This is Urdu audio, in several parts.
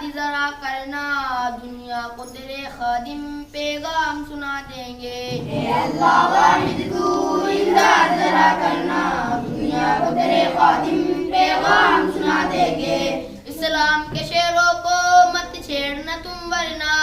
یاد ذرا کرنا دنیا کو تیرے خادم پیغام سنا دیں گے. اے اللہ واحد تو امداد ذرا کرنا دنیا کو تیرے خادم پیغام سنا دیں گے. اسلام کے شعروں کو مت چھیڑنا تم ورنہ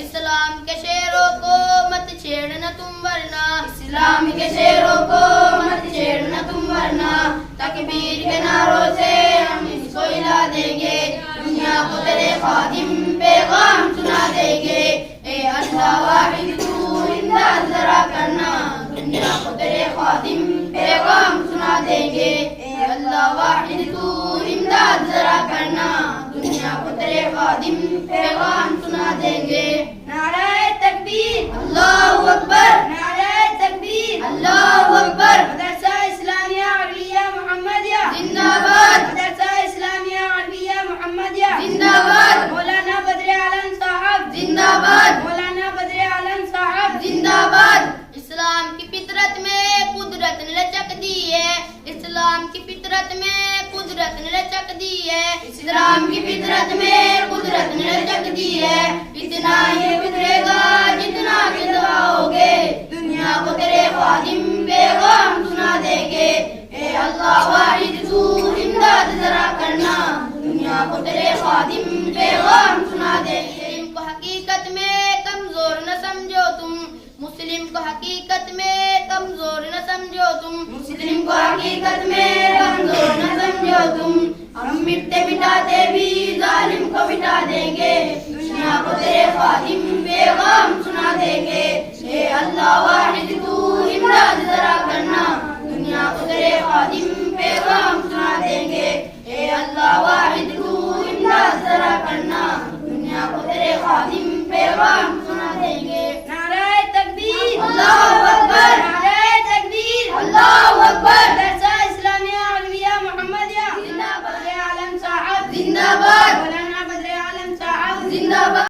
اسلام کے شعروں کو مت چھیڑنا تم ورنہ اسلام کے شعروں کو مت چھیڑنا تم ورنہ تکبیر کے نعروں سے ہم اس کو ہلا دیں گے. دنیا کو تیرے خادم پیغام سنا دیں گے. اے اللہ واحد تو امداد ذرا کرنا دنیا کو تیرے خادم پیغام سنا دیں گے. اے اللہ واحد تو امداد ذرا کرنا دنیا کو تیرے خادم پیغام سنا دیں گے. نعرہ تکبیر، اللہ اکبر، نعرہ تکبیر، اللہ اکبر. مدرسہ اسلامیہ عربیہ محمدیہ زندہ باد، مدرسہ اسلامیہ عربیہ محمدیہ زندہ باد، مولانا بدر عالم صاحب زندہ باد، مولانا بدر عالم صاحب زندہ باد. اسلام کی فطرت میں قدرت نے لچک دی ہے اسلام کی فطرت میں قدرت نے لچک دی ہے اسلام کی فطرت میں قدرت نے لچک دی ہے. اتنا یہ گزرے گا جتنا کہ دعاؤ گے دنیا کو تیرے خادم پیغام سنا دیں گے. اے اللہ واحد تو امداد ذرا کرنا دنیا کو تیرے خادم پیغام سنا دیں گے. مسلم کو حقیقت میں کمزور نہ سمجھو تم مسلم کو حقیقت میں کمزور نہ سمجھو تم مسلم کو حقیقت میں کمزور نہ سمجھو تم. ہم مٹتے مٹاتے بھی ظالم کو مٹا دیں گے دنیا کو تیرے خادم پیغام سنا دیں گے. اے اللہ واحد تو امداد ذرا کرنا دنیا کو تیرے خادم پیغام سنا دیں گے. اے اللہ واحد تو امداد ذرا کرنا دنیا کو تیرے خادم پیغام سنا دیں گے. نعرہ تکبیر، اللہ اکبر، نعرہ تکبیر، اللہ اکبر. مدرسہ اسلامیہ عربیہ محمدیہ زندہ باد، بدر عالم صاحب زندہ باد، مولانا بدر عالم صاحب زندہ باد.